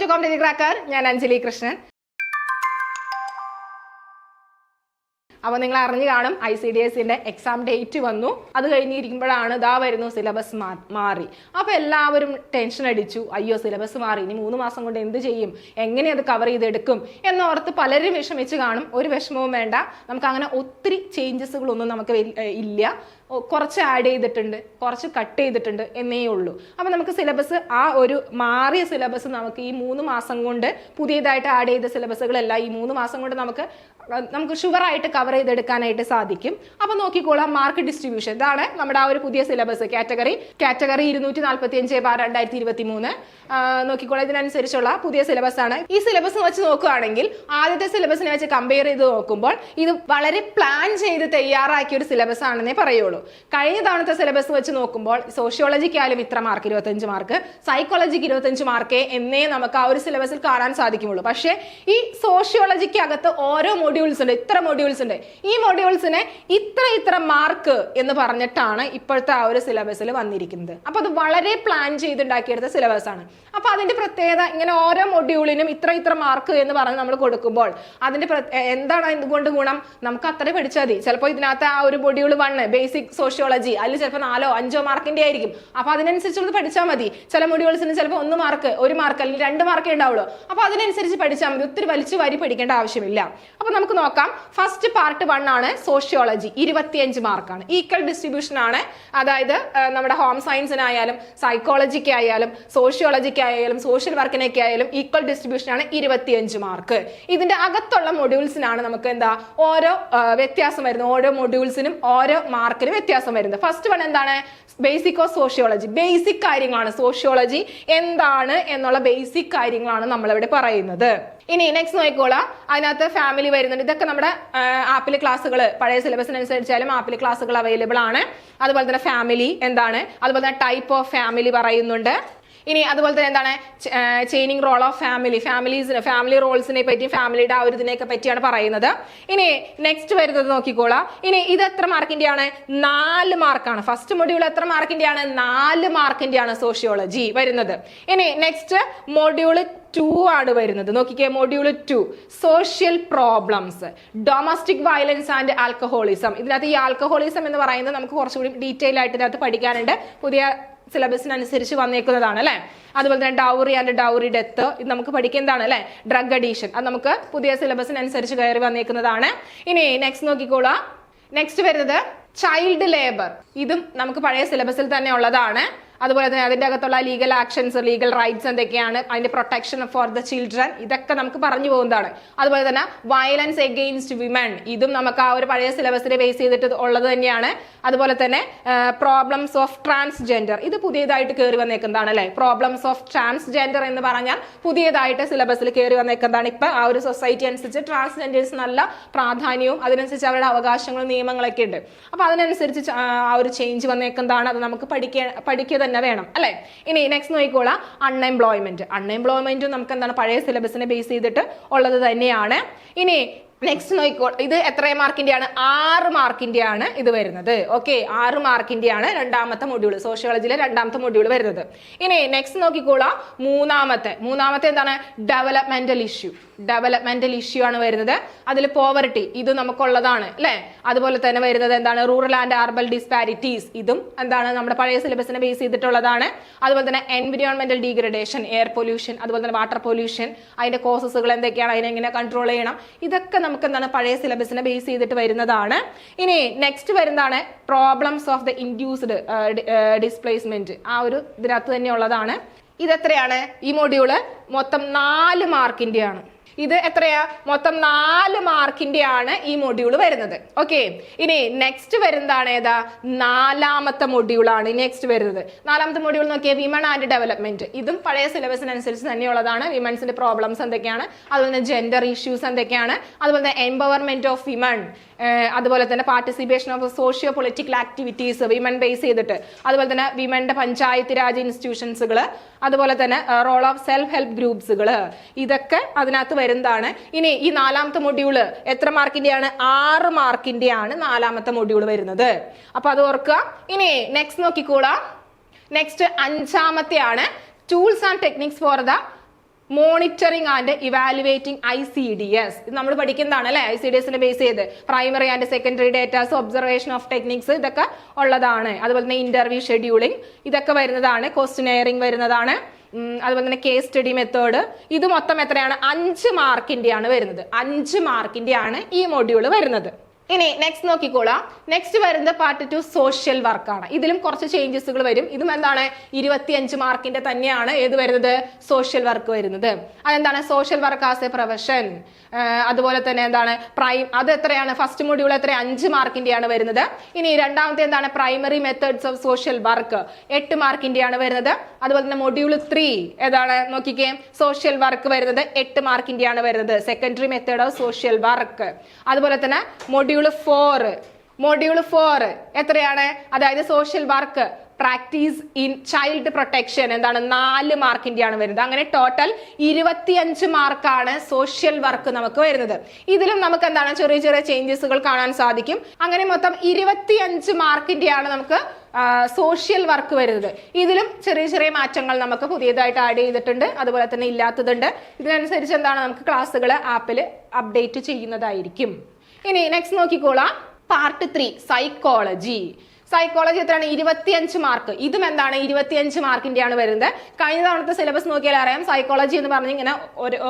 To competitive cracker. ഞാൻ അഞ്ജലി കൃഷ്ണൻ. അപ്പോൾ നിങ്ങൾ അറിഞ്ഞു കാണും ICDSന്റെ എക്സാം ഡേറ്റ് വന്നു. അത് കഴിഞ്ഞിരിക്കുമ്പോഴാണ് ഇതാ വരുന്നു സിലബസ് മാറി. അപ്പോൾ എല്ലാവരും ടെൻഷൻ അടിച്ചു, അയ്യോ സിലബസ് മാറി, ഇനി 3 മാസം കൊണ്ട് എന്ത് ചെയ്യും, എങ്ങനെ അത് കവർ ചെയ്തെടുക്കും എന്നോർത്ത് പലരും വിഷമിച്ച് കാണും. ഒരു വിഷമവും വേണ്ട, നമുക്ക് അങ്ങനെ ഒത്തിരി ചേഞ്ചസുകളൊന്നും നമുക്ക് ഇല്ല. കുറച്ച് ആഡ് ചെയ്തിട്ടുണ്ട്, കുറച്ച് കട്ട് ചെയ്തിട്ടുണ്ട് എന്നേ ഉള്ളൂ. അപ്പോൾ നമുക്ക് സിലബസ് ആ ഒരു മാറിയ സിലബസ് നമുക്ക് ഈ 3 മാസം കൊണ്ട് പുതിയതായിട്ട് ആഡ് ചെയ്ത സിലബസുകളെല്ലാം ഈ 3 മാസം കൊണ്ട് നമുക്ക് ഷുവറായിട്ട് കവർ ചെയ്തെടുക്കാനായിട്ട് സാധിക്കും. അപ്പോൾ നോക്കിക്കോളാം, മാർക്ക് ഡിസ്ട്രിബ്യൂഷൻ ഇതാണ് നമ്മുടെ ആ ഒരു പുതിയ സിലബസ്. കാറ്റഗറി 245/2023 നോക്കിക്കോളാം. ഇതിനനുസരിച്ചുള്ള പുതിയ സിലബസ് ആണ്. ഈ സിലബസ് വെച്ച് നോക്കുകയാണെങ്കിൽ ആദ്യത്തെ സിലബസിനെ വെച്ച് കമ്പയർ ചെയ്ത് നോക്കുമ്പോൾ ഇത് വളരെ പ്ലാൻ ചെയ്ത് തയ്യാറാക്കിയ ഒരു സിലബസ് ആണെന്നേ പറയുള്ളൂ. കഴിഞ്ഞ തവണത്തെ സിലബസ് വെച്ച് നോക്കുമ്പോൾ സോഷ്യോളജിക്കായാലും ഇത്ര മാർക്ക് 25 മാർക്ക്, സൈക്കോളജിക്ക് 25 മാർക്ക് എന്നേ നമുക്ക് ആ ഒരു സിലബസിൽ കാണാൻ സാധിക്കുള്ളൂ. പക്ഷേ ഈ സോഷ്യോളജിക്ക് അകത്ത് ഓരോ മൊഡ്യൂൾസ് ഉണ്ട്, ഇത്ര മൊഡ്യൂൾസ് ഉണ്ട്. ഈ മൊഡ്യൂൾസിന് ഇത്ര മാർക്ക് എന്ന് പറഞ്ഞിട്ടാണ് ഇപ്പോഴത്തെ ആ ഒരു സിലബസിൽ വന്നിരിക്കുന്നത്. അപ്പൊ അത് വളരെ പ്ലാൻ ചെയ്തുണ്ടാക്കിയെടുത്ത സിലബസ് ആണ്. അപ്പൊ അതിന്റെ പ്രത്യേകത ഇങ്ങനെ ഓരോ മൊഡ്യൂളിനും ഇത്ര മാർക്ക് എന്ന് പറഞ്ഞ് നമ്മൾ കൊടുക്കുമ്പോൾ അതിന്റെ എന്താണ് എന്തുകൊണ്ട് ഗുണം, നമുക്ക് അത്ര പഠിച്ചാൽ മതി. ചിലപ്പോൾ ഇതിനകത്ത് ആ ഒരു മൊഡ്യൂൾ 1 ബേസിക് സോഷ്യോളജി, അതിൽ ചിലപ്പോൾ 4 or 5 മാർക്കിന്റെ ആയിരിക്കും. അപ്പൊ അതിനനുസരിച്ചുള്ളത് പഠിച്ചാൽ മതി. ചില മൊഡ്യൂൾസിന് ചിലപ്പോൾ 1 മാർക്ക് 1 മാർക്ക് അല്ലെങ്കിൽ 2 മാർക്കേ ഉണ്ടാവുള്ളൂ. അപ്പൊ അതിനനുസരിച്ച് പഠിച്ചാൽ മതി, ഒത്തിരി വലിച്ചു വാരി പഠിക്കേണ്ട ആവശ്യമില്ല. അപ്പൊ നമുക്ക് നോക്കാം. ഫസ്റ്റ് പാർട്ട് 1 ആണ് സോഷ്യോളജി, 25 മാർക്കാണ്. ഈക്വൽ ഡിസ്ട്രിബ്യൂഷൻ ആണ്. അതായത് നമ്മുടെ ഹോം സയൻസിനായാലും സൈക്കോളജിക്കായാലും സോഷ്യോളജിക്കായാലും സോഷ്യൽ വർക്കിനൊക്കെ ആയാലും ഈക്വൽ ഡിസ്ട്രിബ്യൂഷൻ ആണ്, 25 മാർക്ക്. ഇതിന്റെ അകത്തുള്ള മൊഡ്യൂൾസിനാണ് നമുക്ക് എന്താ ഓരോ വ്യത്യാസം വരുന്നത്. ഓരോ മൊഡ്യൂൾസിനും ഓരോ മാർക്കിന് വ്യത്യാസം വരുന്നത്. ഫസ്റ്റ് 1 എന്താണ്, ബേസിക് ഓഫ് സോഷ്യോളജി. ബേസിക് കാര്യങ്ങളാണ്, സോഷ്യോളജി എന്താണ് എന്നുള്ള ബേസിക് കാര്യങ്ങളാണ് നമ്മളിവിടെ പറയുന്നത്. ഇനി നെക്സ്റ്റ് നോക്കിക്കോളാം. അതിനകത്ത് ഫാമിലി വരുന്നുണ്ട്. ഇതൊക്കെ നമ്മുടെ ആപ്പിൽ ക്ലാസ്സുകൾ പഴയ സിലബസിനനുസരിച്ചാലും ആപ്പിൽ ക്ലാസ്സുകൾ അവൈലബിൾ ആണ്. അതുപോലെ തന്നെ ഫാമിലി എന്താണ്, അതുപോലെ തന്നെ ടൈപ്പ് ഓഫ് ഫാമിലി പറയുന്നുണ്ട്. ഇനി അതുപോലെ തന്നെ എന്താണ് ചെയിനിങ് റോൾ ഓഫ് ഫാമിലി റോൾസിനെ പറ്റി, ഫാമിലിയുടെ ആ ഒരു ഇതിനെയൊക്കെ പറ്റിയാണ് പറയുന്നത്. ഇനി നെക്സ്റ്റ് വരുന്നത് നോക്കിക്കോളാം. ഇനി ഇത് എത്ര മാർക്കിന്റെയാണ്, 4 മാർക്കാണ്. ഫസ്റ്റ് മൊഡ്യൂൾ എത്ര മാർക്കിന്റെയാണ്, 4 മാർക്കിന്റെയാണ് സോഷ്യോളജി വരുന്നത്. ഇനി നെക്സ്റ്റ് മൊഡ്യൂൾ 2 ആണ് വരുന്നത്. നോക്കിക്കേ, module 2 social problems, domestic violence and alcoholism. ഇതിനകത്ത് ഈ ആൽക്കഹോളിസം എന്ന് പറയുന്നത് നമുക്ക് കുറച്ചുകൂടി ഡീറ്റെയിൽ ആയിട്ട് ഇതിനകത്ത് പഠിക്കാനുണ്ട്. പുതിയ സിലബസിനനുസരിച്ച് വന്നേക്കുന്നതാണ് അല്ലെ. അതുപോലെ തന്നെ ഡൗറി ആൻഡ് ഡൗറി ഡെത്ത്, ഇത് നമുക്ക് പഠിക്കുന്നതാണ് അല്ലെ. ഡ്രഗ് അഡീഷൻ, അത് നമുക്ക് പുതിയ സിലബസിനനുസരിച്ച് കയറി വന്നേക്കുന്നതാണ്. ഇനി നെക്സ്റ്റ് നോക്കിക്കോളാം. നെക്സ്റ്റ് വരുന്നത് ചൈൽഡ് ലേബർ. ഇതും നമുക്ക് പഴയ സിലബസിൽ തന്നെ ഉള്ളതാണ്. അതുപോലെ തന്നെ അതിന്റെ അകത്തുള്ള ലീഗൽ ആക്ഷൻസ്, ലീഗൽ റൈറ്റ്സ് എന്തൊക്കെയാണ്, അതിന്റെ പ്രൊട്ടക്ഷൻ ഫോർ ദ ചിൽഡ്രൻ, ഇതൊക്കെ നമുക്ക് പറഞ്ഞു പോകുന്നതാണ്. അതുപോലെ തന്നെ വയലൻസ് എഗെയിൻസ്റ്റ് വിമൻ, ഇതും നമുക്ക് ആ ഒരു പഴയ സിലബസിനെ ബേസ് ചെയ്തിട്ട് ഉള്ളത് തന്നെയാണ്. അതുപോലെ തന്നെ പ്രോബ്ലംസ് ഓഫ് ട്രാൻസ്ജെൻഡർ, ഇത് പുതിയതായിട്ട് കയറി വന്നേക്കുന്നതാണ് അല്ലെ. പ്രോബ്ലംസ് ഓഫ് ട്രാൻസ്ജെൻഡർ എന്ന് പറഞ്ഞാൽ പുതിയതായിട്ട് സിലബസിൽ കയറി വന്നേക്കുന്നതാണ്. ഇപ്പൊ ആ ഒരു സൊസൈറ്റി അനുസരിച്ച് ട്രാൻസ്ജെൻഡേഴ്സ് നല്ല പ്രാധാന്യവും അതിനനുസരിച്ച് അവരുടെ അവകാശങ്ങളും നിയമങ്ങളൊക്കെ ഉണ്ട്. അപ്പൊ അതിനനുസരിച്ച് ആ ഒരു ചേഞ്ച് വന്നേക്കുന്നതാണ്. അത് നമുക്ക് പഠിക്കുക തന്നെ വേണം അല്ലെ. ഇനി നെക്സ്റ്റ് നോക്കിക്കോളാം. അൺഎംപ്ലോയ്മെന്റും നമുക്ക് എന്താണ് പഴയ സിലബസിനെ ബേസ് ചെയ്തിട്ട് ഉള്ളത് തന്നെയാണ്. ഇനി നെക്സ്റ്റ് നോക്കിക്കോ, ഇത് എത്ര മാർക്കിന്റെയാണ്, 6 മാർക്കിന്റെയാണ് ഇത് വരുന്നത്. ഓക്കെ, 6 മാർക്കിന്റെയാണ് രണ്ടാമത്തെ മൊഡ്യൂൾ, സോഷ്യോളജിയിലെ രണ്ടാമത്തെ മൊഡ്യൂൾ വരുന്നത്. ഇനി നെക്സ്റ്റ് നോക്കിക്കോളാം. മൂന്നാമത്തെ എന്താണ്, ഡെവലപ്മെന്റൽ ഇഷ്യൂ ആണ് വരുന്നത്. അതിൽ പോവർട്ടി, ഇത് നമുക്കുള്ളതാണ് അല്ലെ. അതുപോലെ തന്നെ വരുന്നത് എന്താണ്, റൂറൽ ആൻഡ് അർബൻ ഡിസ്പാരിറ്റീസ്, ഇതും എന്താണ് നമ്മുടെ പഴയ സിലബസിനെ ബേസ് ചെയ്തിട്ടുള്ളതാണ്. അതുപോലെ തന്നെ എൻവിറോൺമെന്റൽ ഡീഗ്രഡേഷൻ, എയർ പൊല്യൂഷൻ, അതുപോലെ തന്നെ വാട്ടർ പൊല്യൂഷൻ, അതിന്റെ കോസസുകൾ എന്തൊക്കെയാണ്, അതിനെ എങ്ങനെ കൺട്രോൾ ചെയ്യണം, ഇതൊക്കെ നമുക്ക് എന്താണ് പഴയ സിലബസിനെ ബേസ് ചെയ്തിട്ട് വരുന്നതാണ്. ഇനി നെക്സ്റ്റ് വരുന്നതാണ് problems of the induced displacement, ആ ഒരു ഇതിനകത്ത് തന്നെ ഉള്ളതാണ്. ഇതെത്രയാണ്, ഈ മൊഡ്യൂള് മൊത്തം 4 മാർക്കിന്റെയാണ്. ഇത് എത്രയാ, മൊത്തം 4 മാർക്കിന്റെയാണ് ഈ മൊഡ്യൂൾ വരുന്നത്. ഓക്കെ, ഇനി നെക്സ്റ്റ് വരുന്നതാണ് ഏതാ, 4ാമത്തെ മൊഡ്യൂളാണ് നെക്സ്റ്റ് വരുന്നത്. 4ാമത്തെ മൊഡ്യൂൾ നോക്കിയാൽ വിമൺ ആൻഡ് ഡെവലപ്മെന്റ്, ഇതും പഴയ സിലബസിനനുസരിച്ച് തന്നെയുള്ളതാണ്. വിമൻസിന്റെ പ്രോബ്ലംസ് എന്തൊക്കെയാണ്, അതുപോലെ തന്നെ ജെൻഡർ ഇഷ്യൂസ് എന്തൊക്കെയാണ്, അതുപോലെ തന്നെ എംപവർമെന്റ് ഓഫ് വിമൺ, അതുപോലെ തന്നെ participation of socio political activities women base ചെയ്തിട്ട്, അതുപോലെ തന്നെ വിമന്റെ പഞ്ചായത്ത് രാജ് ഇൻസ്റ്റിറ്റ്യൂഷൻസുകൾ, അതുപോലെ തന്നെ റോൾ ഓഫ് സെൽഫ് ഹെൽപ്പ് ഗ്രൂപ്പ്സുകൾ, ഇതൊക്കെ അതിനകത്ത് വരുന്നതാണ്. ഇനി ഈ 4ാമത്തെ മൊഡ്യൂള് എത്ര മാർക്കിന്റെയാണ്, 6 മാർക്കിന്റെയാണ് 4ാമത്തെ മൊഡ്യൂൾ വരുന്നത്. അപ്പൊ അത് ഓർക്കുക. ഇനി നെക്സ്റ്റ് നോക്കിക്കോളാം. നെക്സ്റ്റ് 5ാമത്തെയാണ് tools and techniques for the monitoring and evaluating ICDS. ഇത് നമ്മൾ പഠിക്കുന്നതാണ് അല്ലെ, ICDSനെ ബേസ് ചെയ്ത് primary and secondary datas, observation of techniques ഇതൊക്കെ ഉള്ളതാണ്. അതുപോലെ തന്നെ ഇന്റർവ്യൂ ഷെഡ്യൂളിംഗ് ഇതൊക്കെ വരുന്നതാണ്. ക്വസ്റ്റ്യനെയറിംഗ് വരുന്നതാണ്. അതുപോലെ തന്നെ കേസ് സ്റ്റഡി മെത്തേഡ്. ഇത് മൊത്തം എത്രയാണ്? 5 മാർക്കിന്റെയാണ് വരുന്നത്. 5 മാർക്കിന്റെയാണ് ഈ മൊഡ്യൂൾ വരുന്നത്. ഇനി നെക്സ്റ്റ് നോക്കിക്കോളാം. നെക്സ്റ്റ് വരുന്നത് പാർട്ട് 2 സോഷ്യൽ വർക്കാണ്. ഇതിലും കുറച്ച് ചേഞ്ചസുകൾ വരും. ഇതും എന്താണ്? 25 മാർക്കിന്റെ തന്നെയാണ് ഏത് വരുന്നത്? സോഷ്യൽ വർക്ക് വരുന്നത്. അതെന്താണ്? Social work as A profession. അതുപോലെ തന്നെ എന്താണ്? അത് എത്രയാണ്? ഫസ്റ്റ് മൊഡ്യൂൾ എത്ര? 5 മാർക്കിന്റെയാണ് വരുന്നത്. ഇനി രണ്ടാമത്തെ എന്താണ്? Primary methods of social work 8 മാർക്കിന്റെയാണ് വരുന്നത്. അതുപോലെ തന്നെ മൊഡ്യൂൾ 3 ഏതാണ്? നോക്കിക്കേ, സോഷ്യൽ വർക്ക് വരുന്നത് 8 മാർക്കിന്റെയാണ് വരുന്നത്. Secondary method of social work. അതുപോലെ തന്നെ മൊഡ്യൂൾ 4 എത്രയാണ്? അതായത് social work practice in child protection എന്താണ്? 4 മാർക്കിന്റെയാണ് വരുന്നത്. അങ്ങനെ ടോട്ടൽ 25 മാർക്കാണ് സോഷ്യൽ വർക്ക് നമുക്ക് വരുന്നത്. ഇതിലും നമുക്ക് എന്താണ്? ചെറിയ ചെറിയ ചേഞ്ചസുകൾ കാണാൻ സാധിക്കും. അങ്ങനെ മൊത്തം 25 മാർക്കിന്റെയാണ് നമുക്ക് സോഷ്യൽ വർക്ക് വരുന്നത്. ഇതിലും ചെറിയ ചെറിയ മാറ്റങ്ങൾ നമുക്ക് പുതിയതായിട്ട് ആഡ് ചെയ്തിട്ടുണ്ട്, അതുപോലെ തന്നെ ഇല്ലാത്തതുണ്ട്. ഇതിനനുസരിച്ച് എന്താണ്? നമുക്ക് ക്ലാസ്സുകൾ ആപ്പിൽ അപ്ഡേറ്റ് ചെയ്യുന്നതായിരിക്കും. ഇനി നെക്സ്റ്റ് നോക്കിക്കോളാം. Part 3 psychology. സൈക്കോളജി എത്രയാണ്? 25 മാർക്ക്. ഇതും എന്താണ്? 25 മാർക്കിന്റെയാണ് വരുന്നത്. കഴിഞ്ഞ തവണത്തെ സിലബസ് നോക്കിയാൽ അറിയാം, സൈക്കോളജി എന്ന് പറഞ്ഞ് ഇങ്ങനെ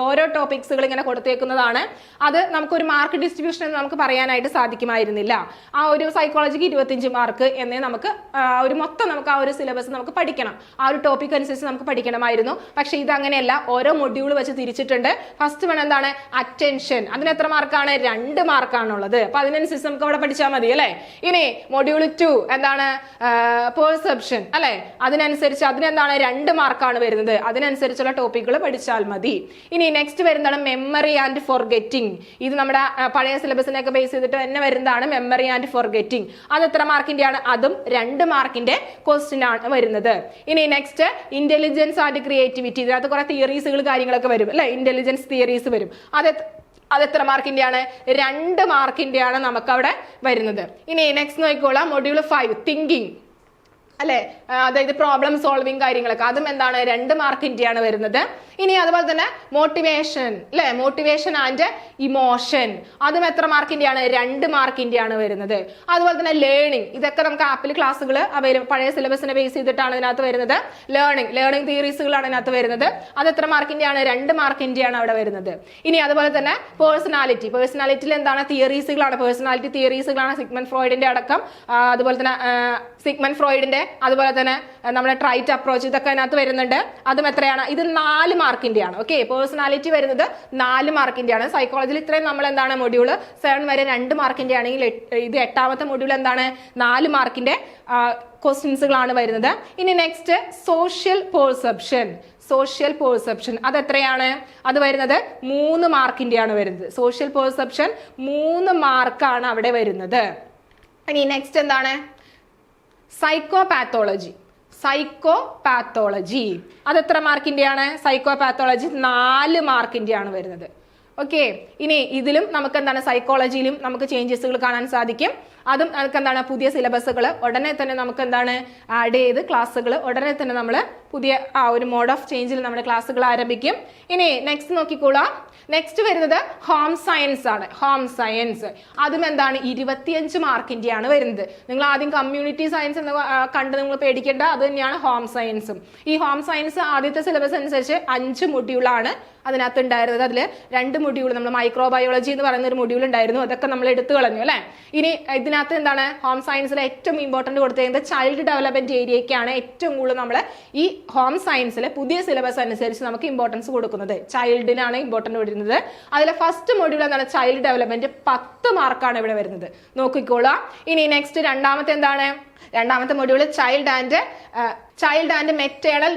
ഓരോ ടോപ്പിക്സുകൾ ഇങ്ങനെ കൊടുത്തേക്കുന്നതാണ്. അത് നമുക്കൊരു മാർക്ക് ഡിസ്ട്രിബ്യൂഷൻ എന്ന് നമുക്ക് പറയാനായിട്ട് സാധിക്കുമായിരുന്നില്ല. ആ ഒരു സൈക്കോളജിക്ക് 25 മാർക്ക് എന്നേ നമുക്ക് ഒരു മൊത്തം നമുക്ക് ആ ഒരു സിലബസ് നമുക്ക് പഠിക്കണം. ആ ഒരു ടോപ്പിക് അനുസരിച്ച് നമുക്ക് പഠിക്കണമായിരുന്നു. പക്ഷെ ഇത് അങ്ങനെയല്ല, ഓരോ മൊഡ്യൂൾ വെച്ച് തിരിച്ചിട്ടുണ്ട്. ഫസ്റ്റ് വൺ എന്താണ്? അറ്റൻഷൻ. അതിന് എത്ര മാർക്കാണ്? 2 മാർക്കാണുള്ളത്. അപ്പൊ അതിനനുസരിച്ച് നമുക്ക് അവിടെ പഠിച്ചാൽ മതി അല്ലെ. ഇനി മൊഡ്യൂൾ 2 എന്താണ്? പെർസെപ്ഷൻ അല്ലെ. അതിനനുസരിച്ച് അതിനെന്താണ്? 2 മാർക്കാണ് വരുന്നത്. അതിനനുസരിച്ചുള്ള ടോപ്പിക്കുകൾ പഠിച്ചാൽ മതി. ഇനി നെക്സ്റ്റ് വരുന്നതാണ് മെമ്മറി ആൻഡ് ഫോർഗെറ്റിംഗ്. ഇത് നമ്മുടെ പഴയ സിലബസിനെയൊക്കെ ബേസ് ചെയ്തിട്ട് തന്നെ വരുന്നതാണ് മെമ്മറി ആൻഡ് ഫോർഗെറ്റിംഗ്. അത് എത്ര മാർക്കിന്റെയാണ്? അതും 2 മാർക്കിന്റെ ക്വസ്റ്റ്യൻ ആണ് വരുന്നത്. ഇനി നെക്സ്റ്റ് ഇന്റലിജൻസ് ആൻഡ് ക്രിയേറ്റിവിറ്റി. ഇതിനകത്ത് കുറെ തിയറീസുകൾ കാര്യങ്ങളൊക്കെ വരും അല്ലെ, ഇന്റലിജൻസ് തിയറീസ് വരും. അത് എത്ര മാർക്കിന്റെയാണ്? 2 മാർക്കിന്റെയാണ് നമുക്ക് അവിടെ വരുന്നത്. ഇനി നെക്സ്റ്റ് നോക്കിക്കോളാം. മൊഡ്യൂൾ 5 തിങ്കിങ് അല്ലെ, അതായത് പ്രോബ്ലം സോൾവിങ് കാര്യങ്ങളൊക്കെ, അതും എന്താണ്? 2 മാർക്കിന്റെയാണ് വരുന്നത്. ഇനി അതുപോലെ തന്നെ മോട്ടിവേഷൻ അല്ലെ, മോട്ടിവേഷൻ ആൻഡ് ഇമോഷൻ, അതും എത്ര മാർക്കിന്റെയാണ്? 2 മാർക്കിന്റെയാണ് വരുന്നത്. അതുപോലെ തന്നെ ലേണിംഗ്, ഇതൊക്കെ നമുക്ക് ആപ്പിൽ ക്ലാസ്സുകൾ അവൈലബിൾ, പഴയ സിലബസിനെ ബേസ് ചെയ്തിട്ടാണ് ഇതിനകത്ത് വരുന്നത്. ലേണിംഗ് തിയറീസുകളാണ് ഇതിനകത്ത് വരുന്നത്. അത് എത്ര മാർക്കിന്റെയാണ്? 2 മാർക്കിന്റെയാണ് അവിടെ വരുന്നത്. ഇനി അതുപോലെ തന്നെ പേഴ്സണാലിറ്റിയിൽ എന്താണ്? തിയറീസുകളാണ്, പേഴ്സണാലിറ്റി തിയറീസുകളാണ്. സിഗ്മണ്ട് ഫ്രോയിഡിന്റെ അടക്കം, അതുപോലെ തന്നെ സിഗ്മണ്ട് ഫ്രോയിഡിന്റെ, അതുപോലെ തന്നെ നമ്മുടെ ട്രൈറ്റ് അപ്രോച്ച്, ഇതൊക്കെ അതിനകത്ത് വരുന്നുണ്ട്. അതും എത്രയാണ്? ഇത് 4 മാർക്കിന്റെയാണ്. ഓക്കെ, പേഴ്സണാലിറ്റി വരുന്നത് 4 മാർക്കിന്റെയാണ്. സൈക്കോളജിയിൽ ഇത്രയും നമ്മൾ എന്താണ്? മൊഡ്യൂൾ 7 വരെ 2 മാർക്കിന്റെ ആണെങ്കിൽ ഇത് 8ാമത്തെ മൊഡ്യൂൾ എന്താണ്? 4 മാർക്കിന്റെ ക്വസ്റ്റ്യൻസുകളാണ് വരുന്നത്. ഇനി നെക്സ്റ്റ് സോഷ്യൽ പെർസെപ്ഷൻ അത് എത്രയാണ്? അത് വരുന്നത് 3 മാർക്കിന്റെയാണ് വരുന്നത്. സോഷ്യൽ പെർസെപ്ഷൻ 3 മാർക്കാണ് അവിടെ വരുന്നത്. ഇനി നെക്സ്റ്റ് എന്താണ്? സൈക്കോപാത്തോളജി അത് എത്ര മാർക്കിന്റെയാണ്? സൈക്കോപാത്തോളജി 4 മാർക്കിന്റെയാണ് വരുന്നത്. ഓക്കെ, ഇനി ഇതിലും നമുക്ക് എന്താണ്? സൈക്കോളജിയിലും നമുക്ക് ചേഞ്ചസുകൾ കാണാൻ സാധിക്കും. അതും നമുക്ക് എന്താണ്? പുതിയ സിലബസുകൾ ഉടനെ തന്നെ നമുക്ക് എന്താണ്? ആഡ് ചെയ്ത് ക്ലാസ്സുകൾ ഉടനെ തന്നെ നമ്മൾ പുതിയ ആ ഒരു മോഡ് ഓഫ് ചേഞ്ചിൽ നമ്മുടെ ക്ലാസ്സുകൾ ആരംഭിക്കും. ഇനി നെക്സ്റ്റ് നോക്കിക്കോളാം. നെക്സ്റ്റ് വരുന്നത് ഹോം സയൻസ് ആണ്. ഹോം സയൻസ് അതും എന്താണ്? 25 മാർക്കിന്റെയാണ് വരുന്നത്. നിങ്ങൾ ആദ്യം കമ്മ്യൂണിറ്റി സയൻസ് എന്ന് കണ്ട് നിങ്ങൾ പേടിക്കേണ്ട, അത് തന്നെയാണ് ഹോം സയൻസും. ഈ ഹോം സയൻസ് ആദ്യത്തെ സിലബസ് അനുസരിച്ച് 5 മൊഡ്യൂളാണ് അതിനകത്ത് ഉണ്ടായിരുന്നത്. അതിൽ 2 മൊഡ്യൂൾ നമ്മൾ മൈക്രോബയോളജി എന്ന് പറയുന്ന ഒരു മൊഡ്യൂൾ ഉണ്ടായിരുന്നു, അതൊക്കെ നമ്മൾ എടുത്തു കളഞ്ഞു അല്ലെ. ഇനി ഇതിനകത്ത് എന്താണ്? ഹോം സയൻസിൽ ഏറ്റവും ഇമ്പോർട്ടന്റ് കൊടുത്തിരിക്കുന്നത് ചൈൽഡ് ഡെവലപ്മെന്റ് ഏരിയയ്ക്കാണ് ഏറ്റവും കൂടുതൽ നമ്മൾ ഈ ഹോം സയൻസിൽ പുതിയ സിലബസ് അനുസരിച്ച് നമുക്ക് ഇമ്പോർട്ടൻസ് കൊടുക്കുന്നത്. ചൈൽഡിനാണ് ഇമ്പോർട്ടന്റ് വരുന്നത്. അതിലെ ഫസ്റ്റ് മൊഡ്യൂൾ എന്താണ്? ചൈൽഡ് ഡെവലപ്മെന്റ് 10 മാർക്കാണ് ഇവിടെ വരുന്നത്. നോക്കിക്കോളാം. ഇനി നെക്സ്റ്റ് രണ്ടാമത്തെ എന്താണ്? രണ്ടാമത്തെ module child and maternal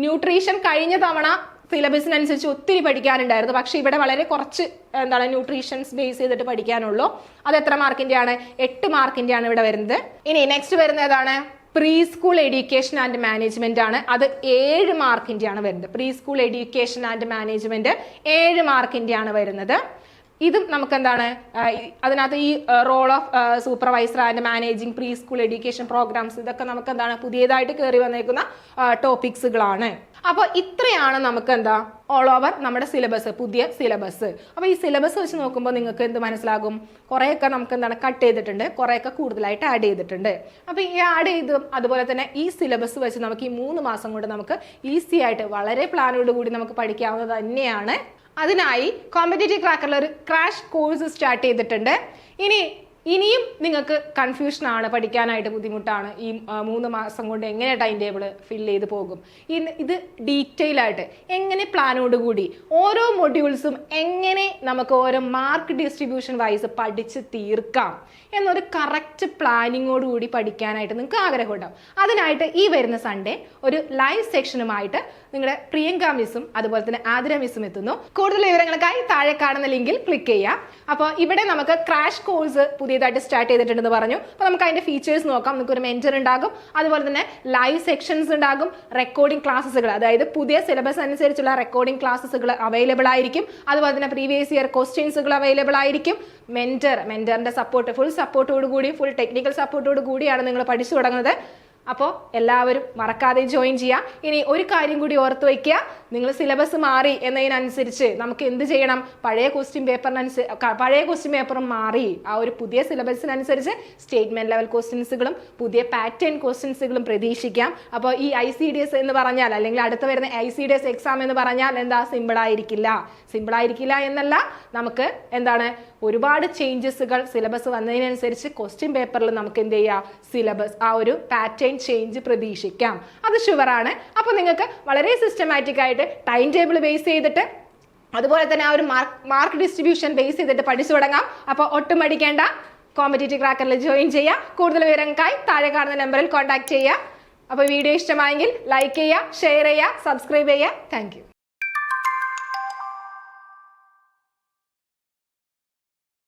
nutrition കഴിഞ്ഞ തവണ സിലബസിനനുസരിച്ച് ഒത്തിരി പഠിക്കാനുണ്ടായിരുന്നു. പക്ഷെ ഇവിടെ വളരെ കുറച്ച് എന്താണ്? ന്യൂട്രീഷൻസ് ബേസ് ചെയ്തിട്ട് പഠിക്കാനുള്ളൂ. അത് എത്ര മാർക്കിന്റെയാണ്? 8 മാർക്കിന്റെയാണ് ഇവിടെ വരുന്നത്. ഇനി നെക്സ്റ്റ് വരുന്നത് ഏതാണ്? Pre school education and management ആണ്. അത് 7 മാർക്കിന്റെയാണ് വരുന്നത്. Pre school education and management 7 മാർക്കിന്റെയാണ് വരുന്നത്. ഇതും നമുക്ക് എന്താണ് അതിനകത്ത് ഈ role of supervisor and managing pre school education programmes ഇതൊക്കെ നമുക്ക് എന്താണ് പുതിയതായിട്ട് കയറി വന്നേക്കുന്ന ടോപ്പിക്സുകളാണ്. അപ്പോൾ ഇത്രയാണ് നമുക്ക് എന്താ ഓൾ ഓവർ നമ്മുടെ സിലബസ്, പുതിയ സിലബസ്. അപ്പോൾ ഈ സിലബസ് വെച്ച് നോക്കുമ്പോൾ നിങ്ങൾക്ക് എന്ത് മനസ്സിലാകും? കുറേയൊക്കെ നമുക്ക് എന്താണ് കട്ട് ചെയ്തിട്ടുണ്ട്, കുറേയൊക്കെ കൂടുതലായിട്ട് ആഡ് ചെയ്തിട്ടുണ്ട്. അപ്പോൾ ഈ ആഡ് ചെയ്തും അതുപോലെ തന്നെ ഈ സിലബസ് വെച്ച് നമുക്ക് ഈ 3 മാസം കൊണ്ട് നമുക്ക് ഈസി ആയിട്ട് വളരെ പ്ലാനോട് കൂടി നമുക്ക് പഠിക്കാവുന്നത് തന്നെയാണ്. അതിനായി കോമ്പറ്റേറ്റീവ് ക്രാക്കറിൽ ഒരു ക്രാഷ് കോഴ്സ് സ്റ്റാർട്ട് ചെയ്തിട്ടുണ്ട്. ഇനിയും നിങ്ങൾക്ക് കൺഫ്യൂഷൻ ആണ്, പഠിക്കാനായിട്ട് ബുദ്ധിമുട്ടാണ്, ഈ 3 മാസം കൊണ്ട് എങ്ങനെ ടൈം ടേബിൾ ഫിൽ ചെയ്ത് പോകും, ഇത് ഡീറ്റെയിൽ ആയിട്ട് എങ്ങനെ പ്ലാനോട് കൂടി ഓരോ മൊഡ്യൂൾസും എങ്ങനെ നമുക്ക് ഓരോ മാർക്ക് ഡിസ്ട്രിബ്യൂഷൻ വൈസ് പഠിച്ച് തീർക്കാം എന്നൊരു കറക്റ്റ് പ്ലാനിങ്ങോട് കൂടി പഠിക്കാനായിട്ട് നിങ്ങൾക്ക് ആഗ്രഹമുണ്ടാവും. അതിനായിട്ട് ഈ വരുന്ന സൺഡേ ഒരു ലൈവ് സെക്ഷനുമായിട്ട് നിങ്ങളുടെ പ്രിയങ്ക മിസ്സും അതുപോലെ തന്നെ ആതിര മിസ്സും എത്തുന്നു. കൂടുതൽ വിവരങ്ങൾക്കായി താഴെ കാണുന്ന ലിങ്കിൽ ക്ലിക്ക് ചെയ്യാം. അപ്പോൾ ഇവിടെ നമുക്ക് ക്രാഷ് കോഴ്സ് പുതിയതായിട്ട് സ്റ്റാർട്ട് ചെയ്തിട്ടുണ്ടെന്ന് പറഞ്ഞു. അപ്പോൾ നമുക്ക് അതിന്റെ ഫീച്ചേഴ്സ് നോക്കാം. നിങ്ങൾക്ക് ഒരു മെന്റർ ഉണ്ടാകും, അതുപോലെ തന്നെ ലൈവ് സെക്ഷൻസ് ഉണ്ടാകും, റെക്കോർഡിംഗ് ക്ലാസ്സുകൾ, അതായത് പുതിയ സിലബസ് അനുസരിച്ചുള്ള റെക്കോർഡിംഗ് ക്ലാസ്സുകൾ അവൈലബിൾ ആയിരിക്കും, അതുപോലെ തന്നെ പ്രീവിയസ് ഇയർ ക്വസ്റ്റ്യൻസുകൾ അവൈലബിൾ ആയിരിക്കും. മെന്ററിന്റെ സപ്പോർട്ട്, ഫുൾ സപ്പോർട്ടോട് കൂടി, ഫുൾ ടെക്നിക്കൽ സപ്പോർട്ടോട് കൂടിയാണ് നിങ്ങൾ പഠിച്ചു തുടങ്ങുന്നത്. അപ്പോൾ എല്ലാവരും മറക്കാതെ ജോയിൻ ചെയ്യുക. ഇനി ഒരു കാര്യം കൂടി ഓർത്ത് വയ്ക്കുക, നിങ്ങൾ സിലബസ് മാറി എന്നതിനനുസരിച്ച് നമുക്ക് എന്ത് ചെയ്യണം? പഴയ ക്വസ്റ്റ്യൻ പേപ്പറും മാറി ആ ഒരു പുതിയ സിലബസിനനുസരിച്ച് സ്റ്റേറ്റ്മെന്റ് ലെവൽ ക്വസ്റ്റ്യൻസുകളും പുതിയ പാറ്റേൺ ക്വസ്റ്റ്യൻസുകളും പ്രതീക്ഷിക്കാം. അപ്പോൾ ഈ ICDS എന്ന് പറഞ്ഞാൽ, അല്ലെങ്കിൽ അടുത്ത് വരുന്ന ICDS എക്സാം എന്ന് പറഞ്ഞാൽ എന്താ? സിമ്പിൾ ആയിരിക്കില്ല എന്നല്ല, നമുക്ക് എന്താണ് ഒരുപാട് ചേഞ്ചസുകൾ സിലബസ് വന്നതിനനുസരിച്ച് ക്വസ്റ്റ്യൻ പേപ്പറിൽ നമുക്ക് എന്ത് ചെയ്യാം? സിലബസ് ആ ഒരു പാറ്റേൺ ചേഞ്ച് പ്രതീക്ഷിക്കാം. അത് ഷുവറാണ്. അപ്പോൾ നിങ്ങൾക്ക് വളരെ സിസ്റ്റമാറ്റിക് ആയിട്ട് ടൈം ടേബിൾ ബേസ് ചെയ്തിട്ട് അതുപോലെ തന്നെ ആ ഒരു മാർക്ക് ഡിസ്ട്രിബ്യൂഷൻ ബേസ് ചെയ്തിട്ട് പഠിച്ചു തുടങ്ങാം. അപ്പോൾ ഒട്ടും മടിക്കേണ്ട, കോമ്പറ്റേറ്റീവ് ക്രാക്കറിൽ ജോയിൻ ചെയ്യുക. കൂടുതൽ വിവരങ്ങൾക്കായി താഴെ കാണുന്ന നമ്പറിൽ കോൺടാക്ട് ചെയ്യുക. അപ്പോൾ വീഡിയോ ഇഷ്ടമായെങ്കിൽ ലൈക്ക് ചെയ്യുക, ഷെയർ ചെയ്യുക, സബ്സ്ക്രൈബ് ചെയ്യുക. Thank you.